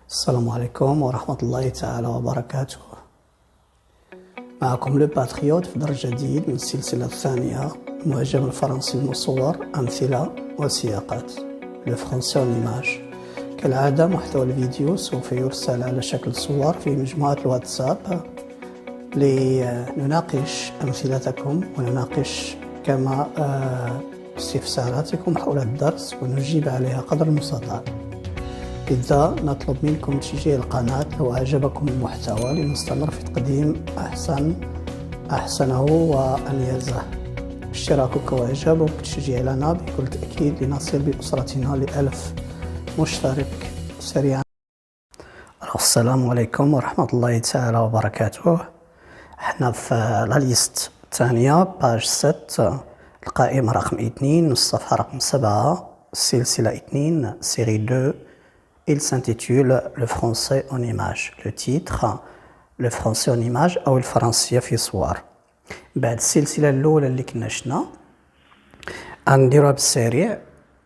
السلام عليكم ورحمة الله تعالى وبركاته. معكم لو باتريوت في درس جديد من السلسلة الثانية المعجم الفرنسي المصور أمثلة وسياقات لو فرونسي اون ايماج. كالعادة محتوى الفيديو سوف يرسل على شكل صور في مجموعة الواتساب لنناقش أمثلتكم ونناقش كما استفساراتكم حول الدرس ونجيب عليها قدر المستطاع. لذا نطلب منكم تشجيع القناة لو أعجبكم المحتوى لنستمر في تقديم أحسنه وأميزه. اشتراكك وإعجابك تشجيع لنا بكل تأكيد لنصل بأسرتنا ل1000 مشترك سريعا. السلام عليكم ورحمة الله تعالى وبركاته. احنا في لا ليست الثانية باج 6 القائمة رقم 2 الصفحة رقم 7 السلسلة 2 série 2. Il s'intitule Le français en image. Le titre Le français en image أو الفرنسية في صور. بعد السلسلة الأولى اللي كنا شفنا غنديروها بالسريع.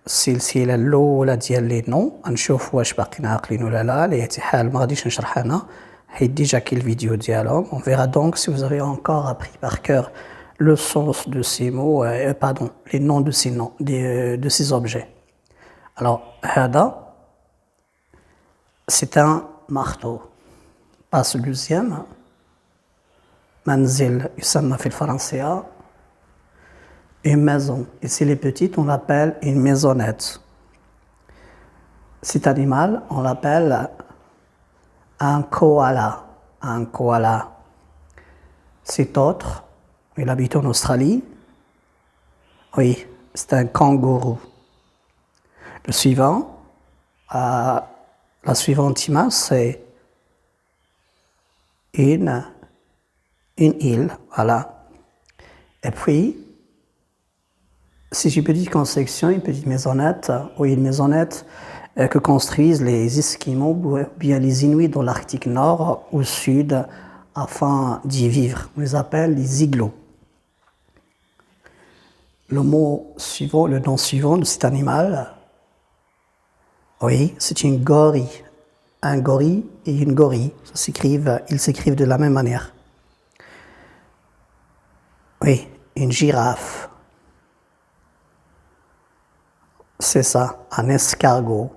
السلسلة الأولى ديال لي نو غنشوف واش باقيين عاقلين ولا لا. على أي حال ما غاديش نشرح أنا حيت ديجا كاين الفيديو ديالهم. On verra donc si vous avez encore appris par cœur le sens de ces mots, les noms de ces noms, de ces objets. Alors هذا c'est un marteau. Passe le deuxième. Manzil يسمى في الفرنسية une maison. Et si les petites, on l'appelle une maisonnette. Cet animal, on l'appelle un koala. Un koala. Cet autre, il habite en Australie. Oui, c'est un kangourou. Le suivant, la suivante image, c'est une île, voilà. Et puis, c'est une petite construction, une petite maisonnette, oui, une maisonnette que construisent les Esquimaux ou bien les Inuits dans l'Arctique Nord ou Sud afin d'y vivre. On les appelle les igloos. Le mot suivant, le nom suivant de cet animal, oui, c'est une gorille. Un gorille et une gorille, ils s'écrivent de la même manière. Oui, une girafe. C'est ça, un escargot.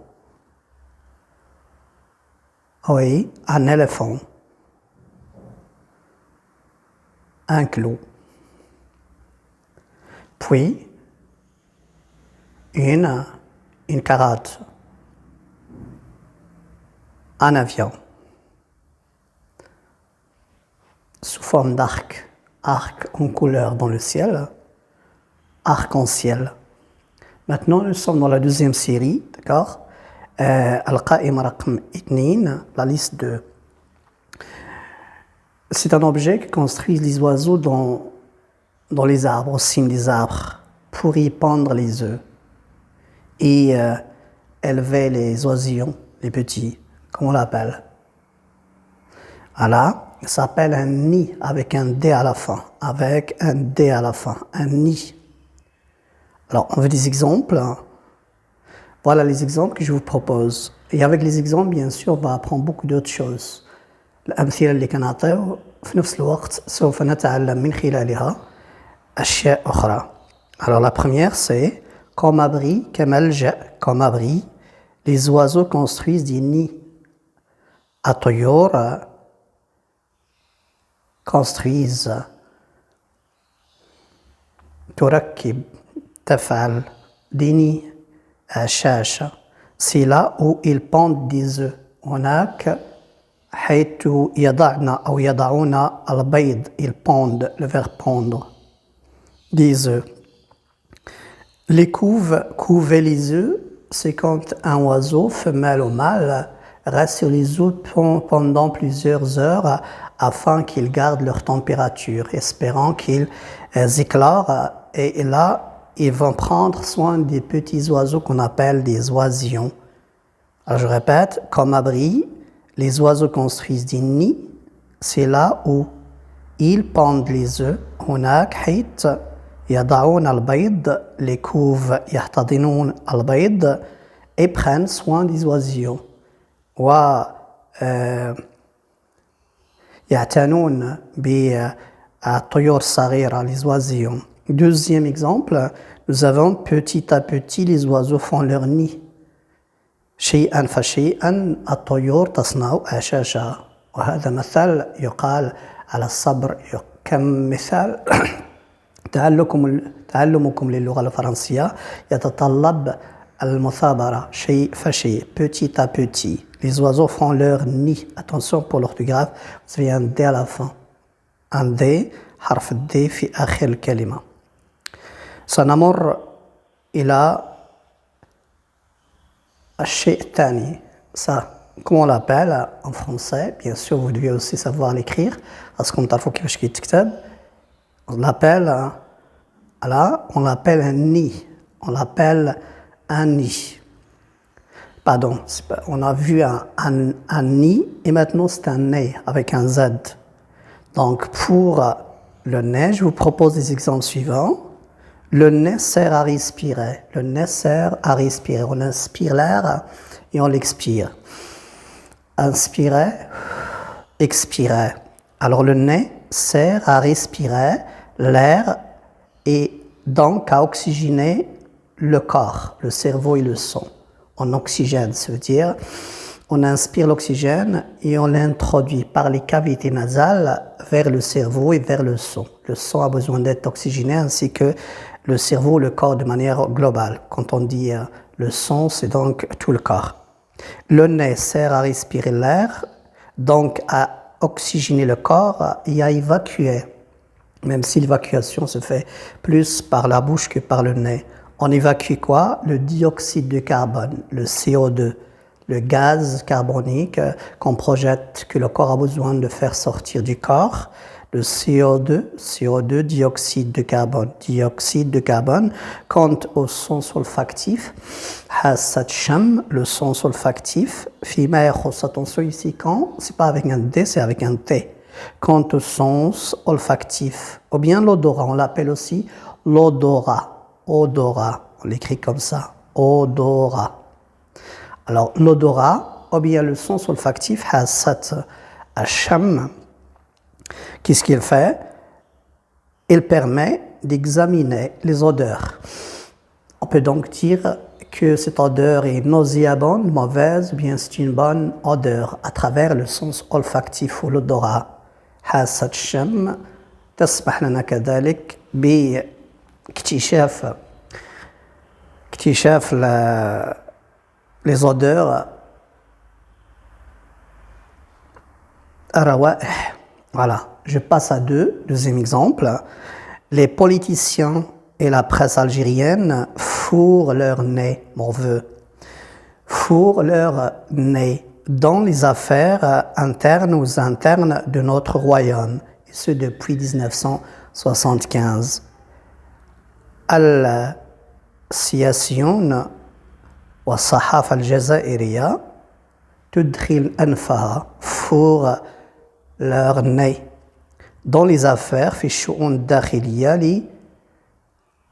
Oui, un éléphant. Un clou. Puis, une carotte. Un avion. Sous forme d'arc. Arc en couleur dans le ciel. Arc-en-ciel. Maintenant, nous sommes dans la deuxième série, d'accord? Al-Qa'im Raqm 2, la liste 2. C'est un objet que construisent les oiseaux dans les arbres, au cime des arbres, pour y pondre les œufs et élever les oisillons, les petits, comme on l'appelle. Voilà, ça s'appelle un nid avec un D à la fin, un nid. Alors, on veut des exemples. Voilà les exemples que je vous propose. Et avec les exemples, bien sûr, on va apprendre beaucoup d'autres choses. الأمثلة اللي كنعطيو في نفس الوقت سوف نتعلم من خلالها أشياء أخرى. Alors la première c'est comme abri, كملجأ, comme abri, les oiseaux construisent des nids. الطيور construisent, تركب, تفعل des nids. شاشة, c'est là où ils pondent des œufs. هناك حيث يضعن أو يضعون البيض, ils pondent, le verbe pondre, des œufs. Les couves, couver les œufs, c'est quand un oiseau, femelle ou mâle, reste sur les œufs pendant plusieurs heures afin qu'ils gardent leur température, espérant qu'ils éclorent, et là, ils vont prendre soin des petits oiseaux qu'on appelle des oisillons. Alors je répète, comme abri, les oiseaux construisent des nids, c'est là où ils pondent les œufs. هناك حيث يضعون البيض, les couves يحتضنون البيض et prennent soin des oisillons. و يعتنون بالطيور الصغيرة les oisillons. Deuxième exemple, nous avons petit à petit les oiseaux font leur nid. شيئا فشيئا الطيور تصنع أعشاشها. وهذا مثل يقال على الصبر. كم مثال تعلمكم للغة الفرنسية يتطلب المثابرة شيء فشيء petit à petit. Les oiseaux font leur nid. Attention pour l'orthographe, vous avez un D à la fin. Un D, حرف الD في آخر الكلمة. سنمر إلى الشيء الثاني. Ça, comment on l'appelle en français? Bien sûr, vous devez aussi savoir l'écrire. parce qu'on تعرفوا كيفاش كيتكتب. On l'appelle un nid. On l'appelle un nid. Pardon, on a vu un nid et maintenant c'est un nez avec un Z. Donc pour le nez, je vous propose les exemples suivants. Le nez sert à respirer. Le nez sert à respirer. On inspire l'air et on l'expire. Inspirer, expirer. Alors le nez sert à respirer l'air et donc à oxygéner le corps, le cerveau et le sang. On oxygène, ça veut dire on inspire l'oxygène et on l'introduit par les cavités nasales vers le cerveau et vers le sang. Le sang a besoin d'être oxygéné ainsi que le cerveau, le corps de manière globale. Quand on dit le sang, c'est donc tout le corps. Le nez sert à respirer l'air, donc à oxygéner le corps et à évacuer. Même si l'évacuation se fait plus par la bouche que par le nez. On évacue quoi? Le dioxyde de carbone, le CO2, le gaz carbonique qu'on projette, que le corps a besoin de faire sortir du corps. Le CO2, dioxyde de carbone. Quant au son solfactif, حاسة الشم, le son solfactif. فيما يخص, attention ici, quand, c'est pas avec un D, c'est avec un T. Quant au sens olfactif, ou bien l'odorat, on l'appelle aussi l'odorat. Odorat, on l'écrit comme ça, odorat. Alors l'odorat, ou bien le sens olfactif, حاسة الشم, qu'est-ce qu'il fait? Il permet d'examiner les odeurs. On peut donc dire que cette odeur est nauséabonde, mauvaise, ou bien c'est une bonne odeur à travers le sens olfactif ou l'odorat. حاسة الشم تسمح لنا كذلك باكتشاف les odeurs الروائح. Voilà, je passe à deuxième exemple. Les politiciens et la presse algérienne fourrent leur nez, fourrent leur nez dans les affaires internes ou internes de notre royaume, et ce depuis 1975. السياسيون والصحافة الجزائرية تدخل أنفها fourrent leur nez dans les affaires في الشؤون الداخلية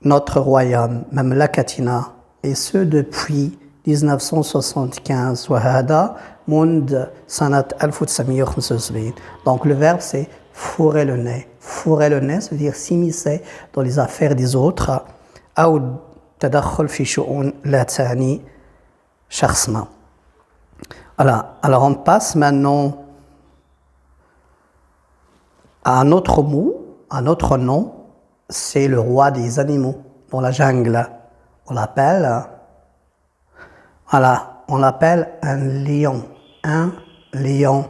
notre royaume مملكتنا, et ce depuis 1975 وهذا منذ سنة 1975. Donc le verbe c'est fourrer le nez. Fourrer le nez, ça veut dire s'immiscer dans les affaires des autres أو التدخل في شؤون لا تعني شخصنا. Alors on passe maintenant à un autre mot, un autre nom, c'est le roi des animaux dans la jungle. On l'appelle un lion. Un lion.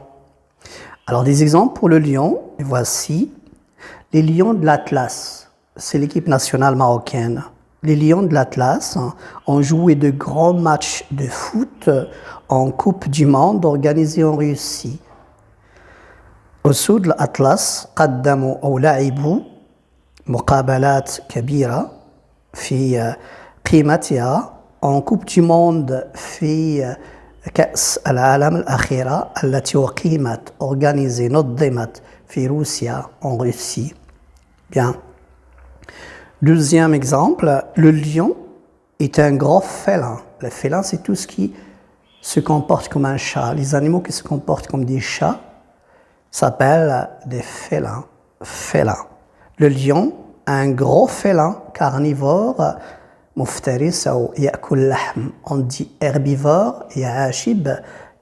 Alors des exemples pour le lion, voici. Les lions de l'Atlas, c'est l'équipe nationale marocaine. Les lions de l'Atlas ont joué de grands matchs de foot en Coupe du Monde organisée en Russie. أسود الأطلس قدموا أو لعبوا مقابلات كبيرة في قيمتها en Coupe du Monde في كأس العالم الأخيرة التي أقيمت نظمت في روسيا en Russie. Bien. Deuxième exemple, le lion est un gros félin. Le félin, c'est tout ce qui se comportent comme un chat. Les animaux qui se comportent comme des chats s'appellent des félins. Félins. Le lion, un gros félin carnivore, مفترس أو يأكل لحم. On dit herbivore, il y a achib,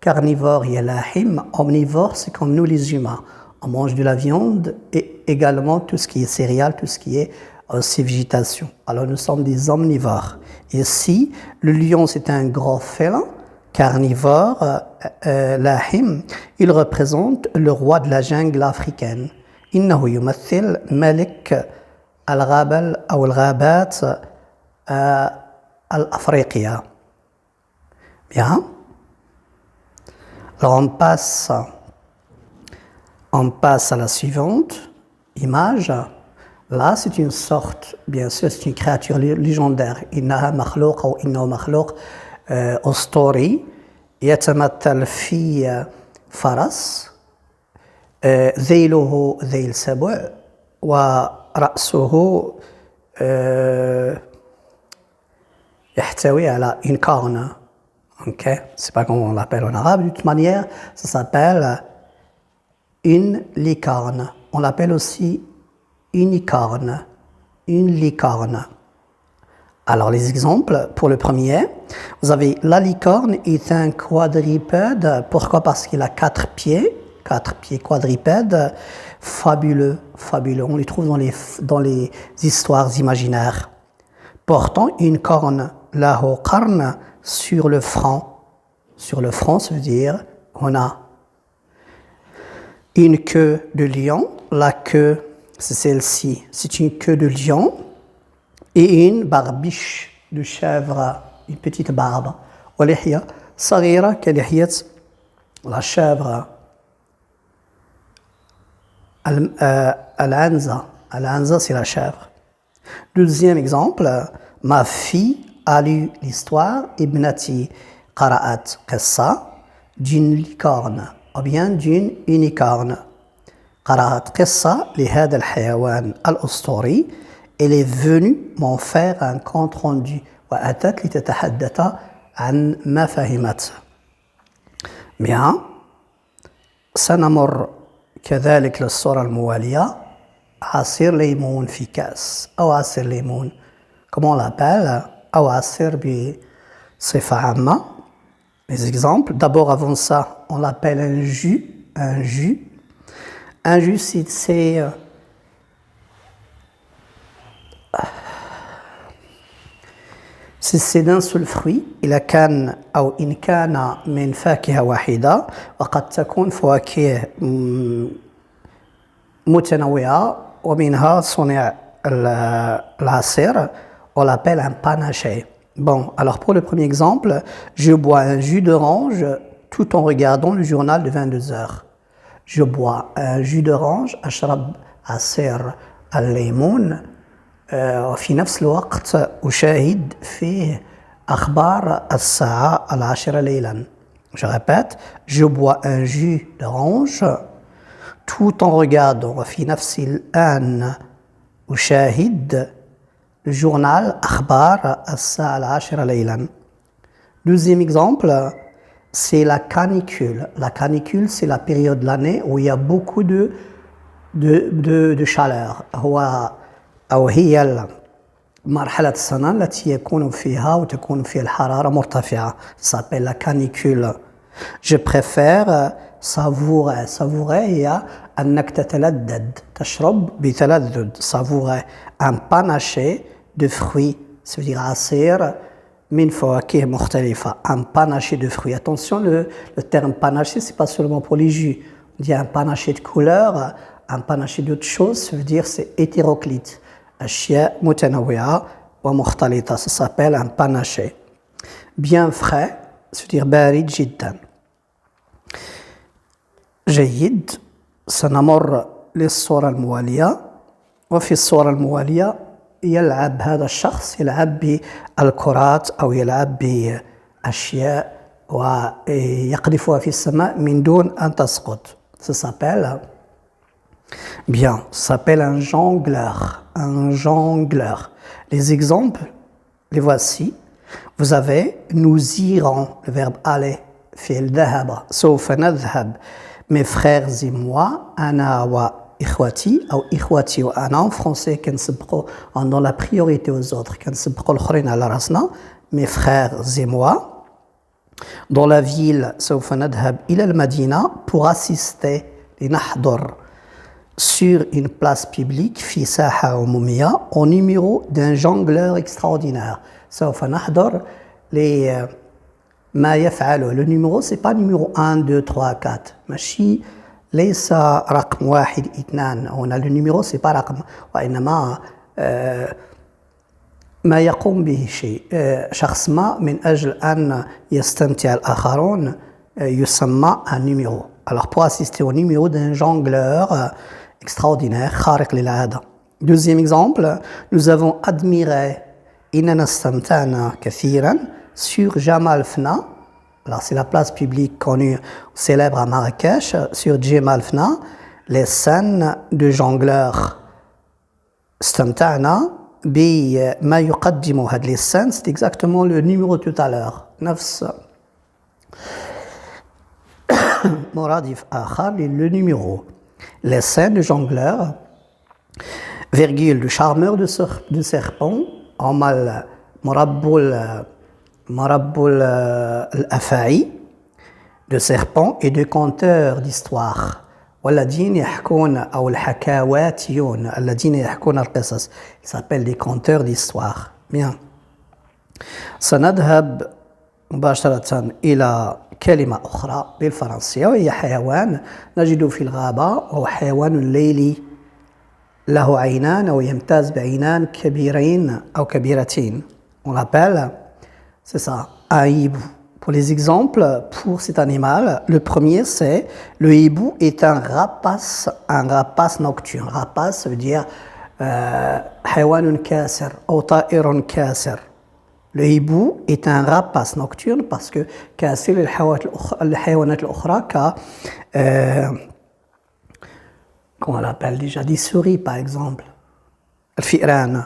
carnivore, il y a lahim, omnivore, c'est comme nous les humains. On mange de la viande et également tout ce qui est céréales, tout ce qui est aussi végétation. Alors nous sommes des omnivores. Ici, le lion c'est un gros félin, carnivore, lahim. Il représente le roi de la jungle africaine. إنه يمثل ملك الغابة أو الغابات الأفريقية. Bien. Alors on passe à la suivante image. Là, c'est une sorte, bien sûr, c'est une créature légendaire. إنها مخلوق أو إنه مخلوق أسطوري يتمثل في فرس ذيله ذيل سبع ورأسه يحتوي على une corne. Ok, c'est pas comment on l'appelle en arabe. De toute manière, ça s'appelle une licorne. On l'appelle aussi unicorne. Une licorne. Alors les exemples, pour le premier, vous avez la licorne est un quadrupède. Pourquoi? Parce qu'il a 4 pieds quadrupèdes, fabuleux. On les trouve dans les histoires imaginaires. Portant une corne, lahu qarn, sur le front. Sur le front, ça veut dire on a une queue de lion. La queue, c'est celle-ci, c'est une queue de lion. Et une barbiche de chèvre, une petite barbe. ولحية صغيرة كلحية la chèvre. Al-Anza, c'est la chèvre. Deuxième exemple, ma fille a lu l'histoire Ibnati qara'at qissa d'une licorne ou bien d'une unicorne. قرأت قصة لهذا الحيوان الأسطوري. Elle est venue m'en faire un compte rendu. وأتت لتتحدث عن ما فهمت. Bien. سنمر كذلك للصورة الموالية. عصير ليمون في كأس أو عصير ليمون. Comment on l'appelle? أو عصير بصفة عامة. Les exemples. D'abord, avant ça, on l'appelle un jus. Un jus. Un jus, c'est d'un seul fruit. إذا كان أو إن كان من فاكهة واحدة وقد تكون فواكه متنوعة ومنها صنع العصير. On l'appelle un panaché. Bon, alors pour le premier exemple, je bois un jus d'orange tout en regardant le journal de 22 heures. Je bois un jus d'orange, أشرب عصير الليمون وفي نفس الوقت أشاهد فيه أخبار الساعة 10 ليلا. Je répète, je bois un jus d'orange tout en regardant وفي نفس الآن أشاهد le journal أخبار الساعة 10 ليلا. Deuxième exemple, c'est la canicule. La canicule, c'est la période de l'année où il y a beaucoup de chaleur. أو هي مرحلة السنة التي يكون فيها وتكون فيها الحرارة مرتفعة. Ça s'appelle la canicule. Je préfère savourer. Savourer هي أنك تتلذذ. تشرب بتلذذ. Savourer. Un panaché de fruits. Ça veut dire عصير من فواكه مختلفة. Un panaché de fruits. Attention, le terme panaché, c'est pas seulement pour les jus. On dit un panaché de couleur, un panaché d'autres choses, ça veut dire c'est hétéroclite. أشياء متنوعة ومختلطة. Ça s'appelle un panaché. Bien frais, ça veut dire بارد جدا. جيد. سنمر للصورة الموالية. وفي الصورة الموالية يلعب هذا الشخص يلعب بالكرات أو يلعب بأشياء ويقذفها في السماء من دون أن تسقط. Ça s'appelle bien, ça s'appelle un jongleur. Un jongleur. Les exemples, les voici. Vous avez nous irons, le verbe aller. فعل ذهب سوف نذهب mes frères et moi أنا وإخوتي أو إخوتي وأنا en français كنسبقوا on donne la priorité aux autres كنسبقوا الآخرين على راسنا mes frères et moi dans la ville سوف نذهب إلى المدينة pour assister لنحضر sur une place publique في ساحة عمومية au numéro d'un jongleur extraordinaire سوف نحضر les ما يفعله le numéro c'est pas numéro 1 2 3 4 ماشي ليس رقم 1 2 هنا le numéro c'est pas رقم وإنما ما يقوم به شيء شخص ما من أجل أن يستمتع الآخرون يسمى un numéro alors pour assister au numéro d'un jongleur extraordinaire خارق للعادة deuxième exemple nous avons admiré إننا استمتعنا كثيرا sur Jamal Fna, alors c'est la place publique connue, célèbre à Marrakech, sur Jamal Fna, les scènes de jongleurs. استمتعنا بما يقدم هذه les scènes, c'est exactement le numéro tout à l'heure. نفس مرادف آخر le numéro. Les scènes de jongleurs, virgule, de charmeur de serpent, en mal مربو الأفاعي de serpents et de conteurs d'histoire والذين يحكون أو الحكاواتيون الذين يحكون القصص ils s'appellent des conteurs d'histoire bien سنذهب مباشرة إلى كلمة أخرى بالفرنسية وهي حيوان نجد في الغابة وهو حيوان ليلي له عينان أو يمتاز بعينان كبيرين أو كبيرتين on l'appelle c'est ça, un hibou. Pour les exemples, pour cet animal, le premier c'est le hibou est un rapace nocturne. Rapace, ça veut dire حيوان كاسر أو طائر كاسر. Le hibou est un rapace nocturne parce que كاسر الحيوانات الأخرى comment on l'appelle déjà, des souris par exemple. الفئران.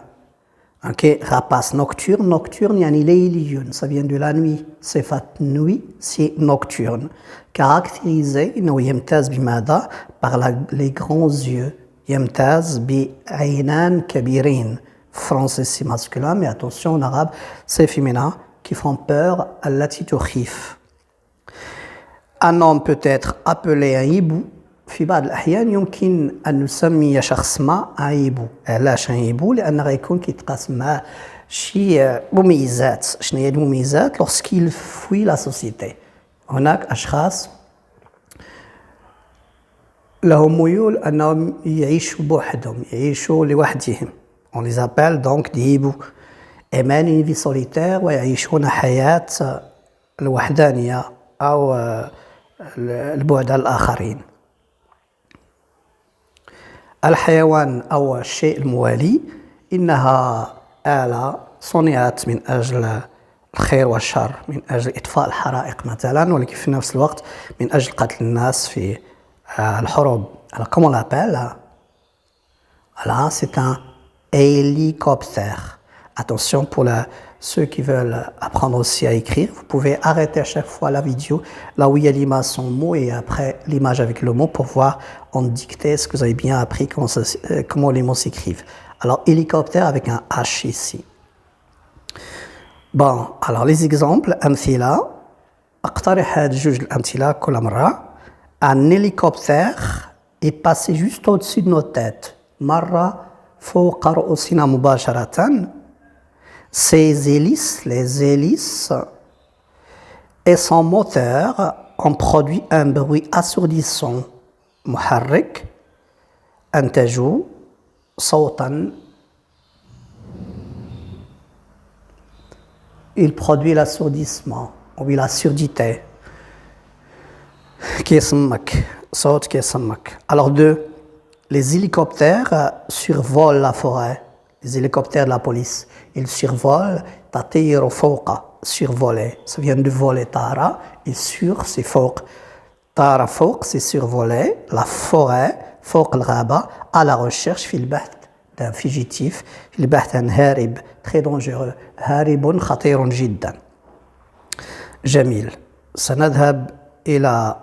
Ok, rapace nocturne, nocturne, yani leyliyun, ça vient de la nuit, صفة nuit, c'est nocturne. Caractérisé, إنه يمتاز بماذا؟ par les grands yeux, يمتاز بعينان كبيرين. Français c'est masculin, mais attention en arabe c'est féminin, qui font peur, التي تخيف. Un homme peut être appelé un hibou. في بعض الأحيان يمكن أن نسمي شخص ما هيبو. علاش هيبو؟ لأن غيكون كيتقاسم معاه شي مميزات. شنو هي المميزات؟ lorsqu'il fuit la société. هناك أشخاص لهم ميول أنهم يعيشوا بوحدهم، يعيشوا لوحدهم. On les appelle donc des hiboux. Ils mènent une vie solitaire ويعيشون حياة الوحدانية أو البعد عن الآخرين. الحيوان أو الشيء الموالي إنها آلة صنعت من أجل الخير والشر من أجل إطفاء الحرائق مثلا ولكن في نفس الوقت من أجل قتل الناس في الحروب. Alors comment on l'appelle? Voilà, c'est un hélicoptère. Attention pour ceux qui veulent apprendre aussi à écrire, vous pouvez arrêter à chaque fois la vidéo là où il y a l'image sans mot et après l'image avec le mot pour voir en dictée ce que vous avez bien appris, comment les mots s'écrivent. Alors hélicoptère avec un H ici. Bon, alors les exemples, أمثلة أقترح هاد جوج الأمثلة كل مرة. Un hélicoptère est passé juste au-dessus de nos têtes. مرة فوق رؤوسنا مباشرة. Ses hélices, les hélices et son moteur ont produit un bruit assourdissant. محرك أنتجوا صوتا. Il produit l'assourdissement ou la surdité. كيسمك صوت كيسمك. Alors deux, les hélicoptères survolent la forêt. Les hélicoptères de la police, ils survolent, تطير فوق, survoler, ça vient de voler tara, et sur c'est فوق. Tara فوق, c'est survoler la forêt, فوق الغابة, à la recherche في البحث d'un fugitif, في البحث عن هارب, très dangereux, هارب خطير جدا. جميل. سنذهب إلى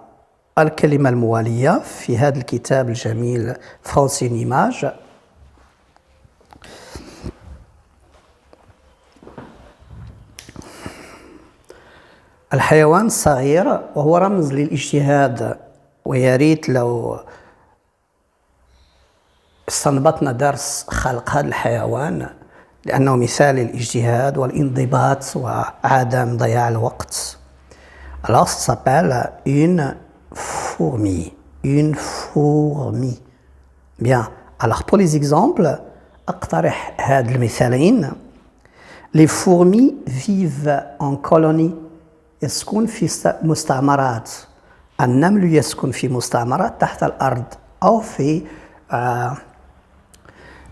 الكلمة الموالية في هذا الكتاب الجميل فرانسي نيماج. الحيوان الصغير وهو رمز للاجتهاد، ويا ريت لو استنبطنا درس خلق هذا الحيوان لأنه مثال للاجتهاد والانضباط وعدم ضياع الوقت. Alors ça s'appelle une fourmi. Une fourmi. Bien. Alors pour les exemples, أقترح هذا المثالين. Les fourmis vivent en colonie. يسكن في مستعمرات. النمل يسكن في مستعمرات تحت الأرض أو في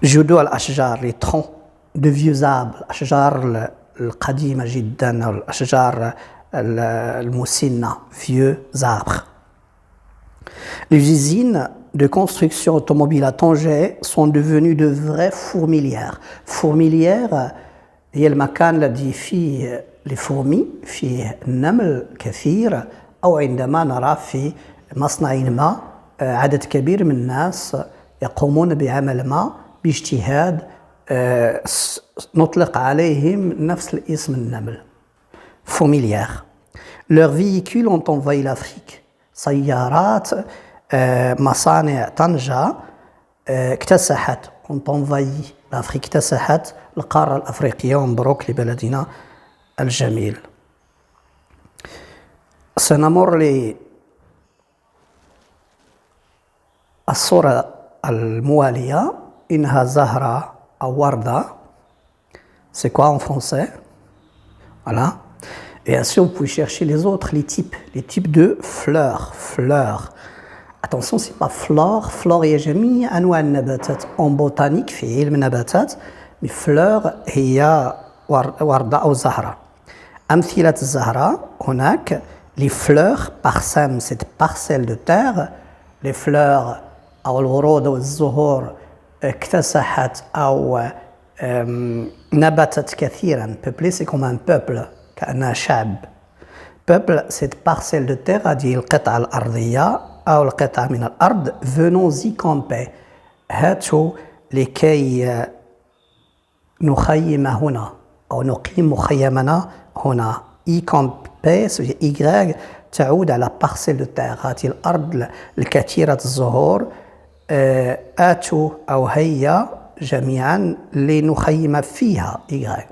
جذوع الأشجار les troncs de vieux arbres الأشجار القديمة جدا أو الأشجار المسنة vieux arbres. Les usines de construction automobile à Tanger sont devenues de vraies fourmilières. Fourmilières هي المكان الذي فيه الفورمي فيه النمل كثير، أو عندما نرى في مصنع ما عدد كبير من الناس يقومون بعمل ما باجتهاد نطلق عليهم نفس الاسم النمل fourmilière. Leurs véhicules ont envahi l'Afrique. سيارات مصانع طنجة اكتسحت ont envahi l'Afrique اكتسحت القارة الأفريقية. ومبروك لبلدنا الجميل. سنمر للصورة الموالية. إنها زهرة أو وردة. C'est quoi en français? Voilà. Et ainsi, vous pouvez chercher les autres, les types de fleurs. Fleurs. Attention, c'est pas flore. Flore هي جميع أنواع النباتات. En botanique في علم النباتات. Mais fleur هي وردة أو زهرة. أمثلة الزهرة هناك les fleurs parsèmes, cette parcelle de terre. Les fleurs أو الورود أو الزهور اكتسحت أو نبتت كثيرا. Peuplé c'est comme un peuple كأنها شعب. Peuple cette parcelle de terre هذه القطعة الأرضية أو القطعة من الأرض. Venons y camper. هاتوا لكي نخيم هنا أو نقيم مخيمنا هنا. Y camper Y تعود على parcelle de terre هذه الأرض الكثيرة الزهور. آتوا أو هيا جميعا لنخيم فيها Y.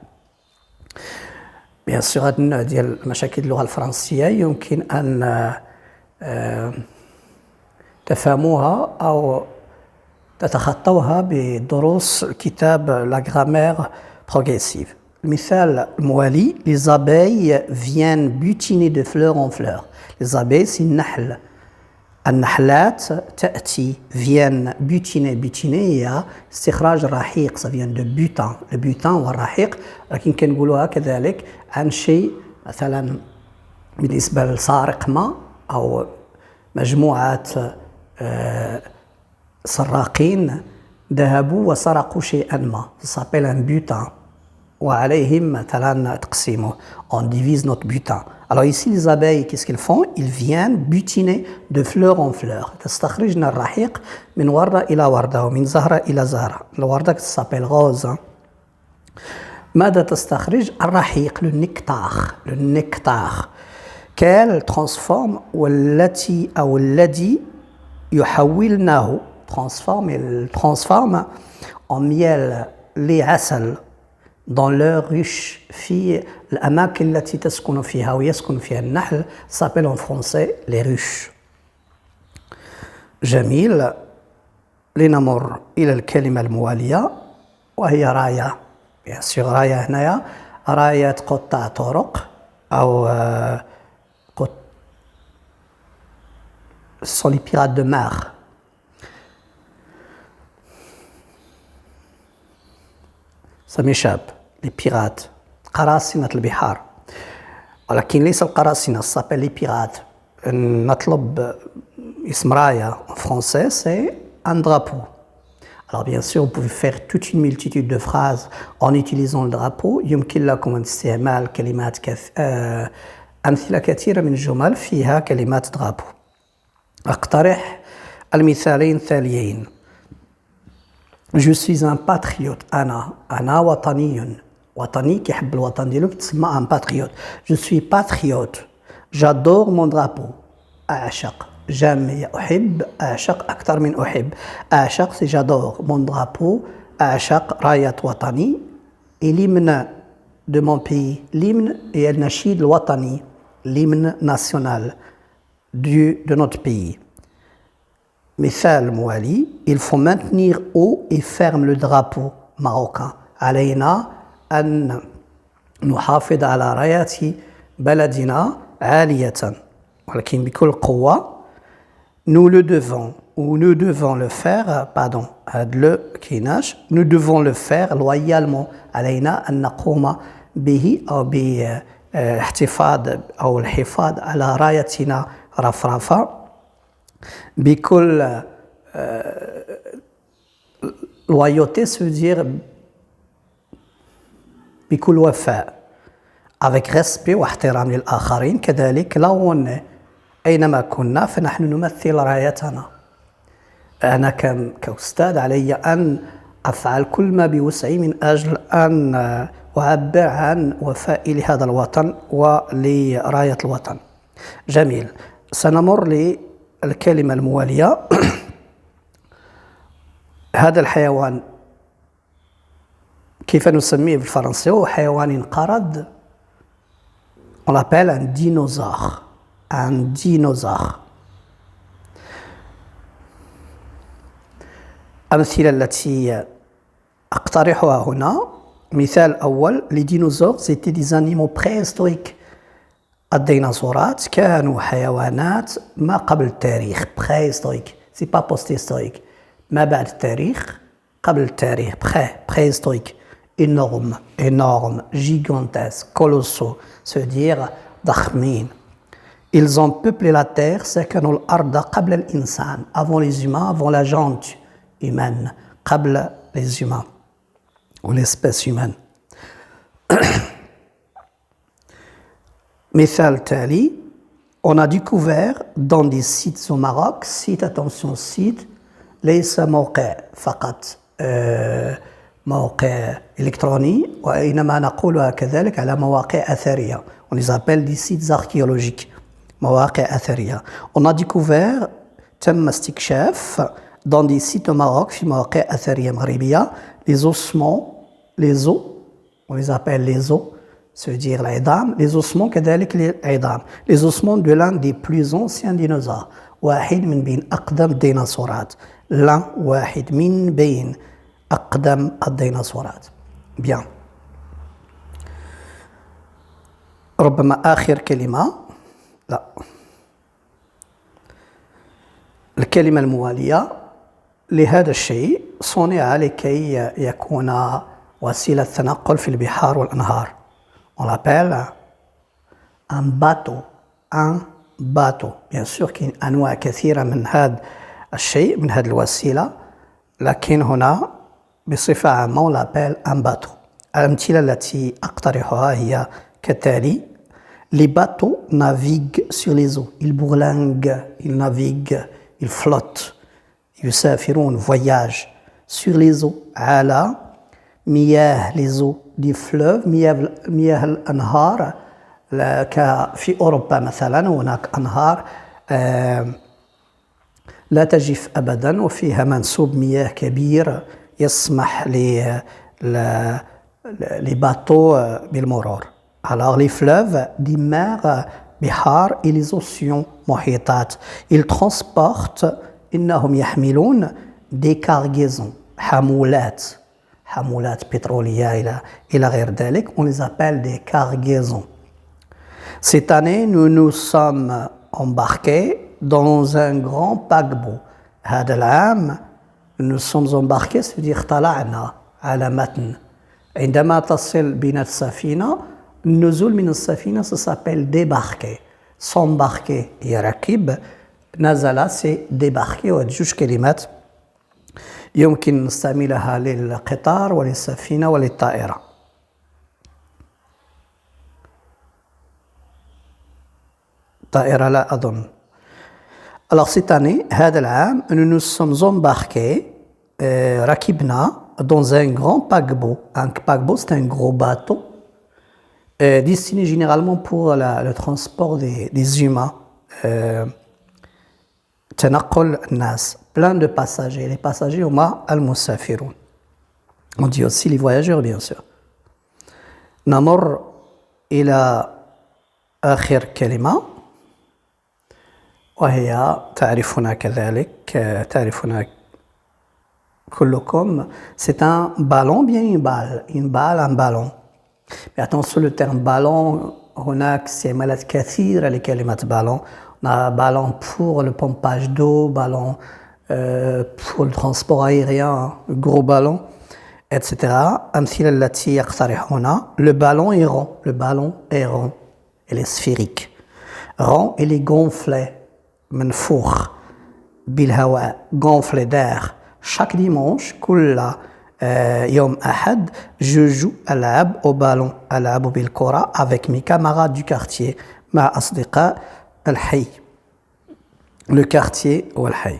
Bien sûr هذا النوع ديال مشاكل اللغة الفرنسية يمكن أن تفهموها أو تتخطوها بدروس كتاب La grammaire progressive. المثال الموالي les abeilles viennent butiner de fleur en fleur. Les abeilles c'est النحل. النحلات تأتي viennent butiner. Butiner هي استخراج الرحيق. ça vient de butin. le butin والرحيق. لكن كنقولوها كذلك عن شيء مثلا بالنسبة لسارق ما أو مجموعة سراقين ذهبوا وسرقوا شيئا ما. ça s'appelle un butin. وعليهم مثلا تقسيمه. On divise notre butin. Alors ici les abeilles qu'est-ce qu'ils font? Ils viennent butiner de fleur en fleur. تستخرجن الرحيق من وردة إلى وردة ومن زهرة إلى زهرة. الوردة s'appelle rose. ماذا تستخرج؟ الرحيق le nectar. Le nectar qu'elle transforme والتي أو الذي يحولنه transforme en miel لعسل dans leur ruche في الأماكن التي تسكن فيها ويسكن فيها النحل s'appelle en français les ruches. جميل. لنمر إلى الكلمة الموالية وهي راية. bien sûr راية هنايا راية قطاع طرق أو ce sont les pirates de mer. سميشاب les pirates. قراصنة البحار. ولكن ليس القراصنة s'appelle les pirates. نطلب اسم راية en français c'est un drapeau. Alors bien sûr vous pouvez faire toute une multitude de phrases en utilisant le drapeau. يمكن لكم استعمال كلمات أمثلة كثيرة من الجمل فيها كلمات درابو. أقترح المثالين التاليين. Je suis un patriote. أنا وطني كيحب الوطن ديالو كتسمى un patriote. Je suis patriote. J'adore mon drapeau. أعشق. J'aime أحب. أعشق أكثر من أحب. أعشق c'est j'adore mon drapeau. أعشق راية وطني. Et l'hymne de mon pays. L'hymne est le nasheed الوطني. L'hymne national de notre pays. مثال موالي. Il faut maintenir haut et ferme le drapeau marocain. علينا أن نحافظ على راية بلدنا عالية ولكن بكل قوة. Nous le devons ou nous devons le faire nous devons le faire loyalement. علينا أن نقوم به أو باحتفاظ أو الحفاظ على رايتنا رفرفة بكل loyauté ça veut dire بكل وفاء avec respect واحترام للآخرين. كذلك لو أينما كنا فنحن نمثل رايتنا. أنا كأستاذ علي أن أفعل كل ما بوسعي من أجل أن أعبر عن وفائي لهذا الوطن ولراية الوطن. جميل. سنمر للكلمة الموالية. هذا الحيوان كيف نسميه بالفرنسية؟ هو حيوان انقرض. On l'appelle un dinosaure. Un dinosaure. أمثلة التي أقترحها هنا. مثال أول. Les dinosaures étaient des animaux préhistoriques. الديناصورات كانوا حيوانات ما قبل التاريخ. préhistorique. C'est pas post-historique. ما بعد التاريخ قبل التاريخ. préhistorique. énorme, gigantesque, colossaux, c'est-à-dire ضخمين. Ils ont peuplé la terre, سكنوا الأرض قبل الإنسان, avant les humains, avant la gente humaine, قبل les humains ou l'espèce humaine. مثال تالي. On a découvert dans des sites au Maroc, attention, site, ليس موقع فقط موقع إلكتروني وإنما نقولها كذلك على مواقع أثرية. On les appelle des sites archéologiques. مواقع أثرية. On a découvert تم استكشاف dans des sites au Maroc في مواقع أثرية مغربية les ossements, les os, on les appelle les os, c'est-à-dire العظام, les ossements كذلك العظام, les ossements de l'un des plus anciens dinosaures. واحد من بين أقدم الديناصورات. l'un واحد من بين أقدم الديناصورات. Bien. ربما آخر كلمة. لا. الكلمة الموالية لهذا الشيء صنع لكي يكون وسيلة تنقل في البحار والأنهار. On l'appelle un bateau. Un bateau. Bien sûr qu'il y a أنواع كثيرة من هذا الشيء من هذه الوسيلة لكن هنا بصفة عامة on l'appelle un bateau. الأمثلة التي أقترحها هي كالتالي. Les bateaux naviguent sur les eaux. Ils bourlinguent, ils naviguent, ils flottent. يسافرون, voyagent sur les eaux. على مياه les eaux des fleuves, مياه الأنهار. في أوروبا مثلا هناك أنهار لا تجف أبدا وفيها منسوب مياه كبير يسمح لباطو بالمرور. Alors les fleuves, des mers, بحار et les océans محيطات. Ils transportent إنهم يحملون des cargaisons, حمولات pétrolières إلى غير ذلك. On les appelle des cargaisons. Cette année, nous nous sommes embarqués dans un grand paquebot. هذا العام nous sommes embarqués, c'est-à-dire طلعنا على متن. عندما تصل بنا السفينة النزول من السفينة ça s'appelle débarquer. s'embarquer يركب. نزل c'est débarquer. وهاد جوج كلمات يمكن نستعملها للقطار وللسفينة وللطائرة. طائرة لا أظن. Alors cette année, هذا العام, nous nous sommes embarqués, ركبنا dans un grand paquebot. Un paquebot, c'est un gros bateau destiné généralement pour le transport des humains. تنقل الناس, plein de passagers. Les passagers هما المسافرون. On dit aussi les voyageurs bien sûr. نمر إلى آخر كلمة وهي تعرفنا كذلك, تعرفنا كلكم. C'est un ballon bien une balle, un ballon. Mais attention, le terme ballon, هناك استعمالات كثيرة لكلمة ballon. On a ballon pour le pompage d'eau, ballon pour le transport aérien, le gros ballon, etc. أمثلة التي يقترحونها. Le ballon est rond. Le ballon est rond. Il est sphérique. Rond, il est gonflé. منفوخ بالهواء, gonflé d'air. Chaque dimanche, كل يوم أحد, je joue ألعب au ballon, ألعب بالكرة avec mes camarades du quartier, مع أصدقاء الحي. Le quartier والحي.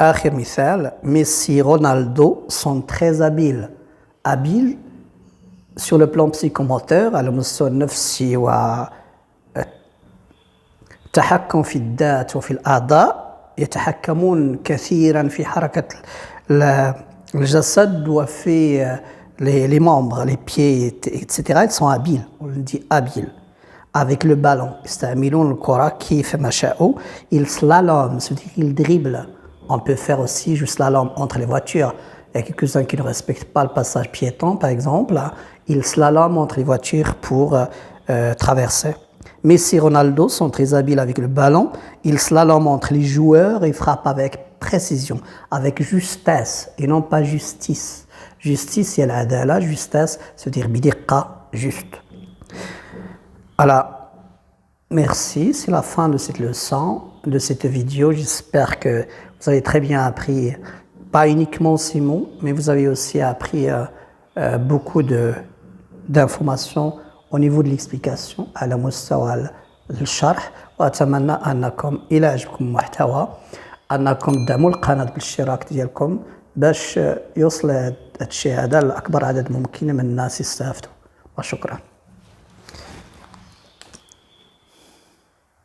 آخر مثال, Messi, Ronaldo sont très habiles. Habiles sur le plan psychomoteur, على المستوى النفسي التحكم في الذات وفي الأعضاء, يتحكمون كثيرا في حركة الجسد وفي les membres, les pieds, etc. Ils sont habiles, on le dit habiles. Avec le ballon, يستعملون الكرة كيف ما شاءوا. Ils slalom, c'est-à-dire ils dribblent. On peut faire aussi du slalom entre les voitures. Il y a quelques-uns qui ne respectent pas le passage piéton, par exemple. Ils slalom entre les voitures pour traverser. Messi et Ronaldo sont très habiles avec le ballon. Ils slaloment entre les joueurs et frappent avec précision, avec justesse et non pas justice. Justice, c'est l'adala, justesse, c'est-à-dire bidiqa, juste. Voilà. Merci, c'est la fin de cette leçon, de cette vidéo. J'espère que vous avez très bien appris, pas uniquement ces mots, mais vous avez aussi appris beaucoup d'informations au niveau de l'explication على مستوى الشرح. وأتمنى أنكم إلى عجبكم المحتوى أنكم تدعموا القناة بالاشتراك ديالكم باش يوصل هذا الشيء هذا لأكبر عدد ممكن من الناس يستافدوا. وشكرا.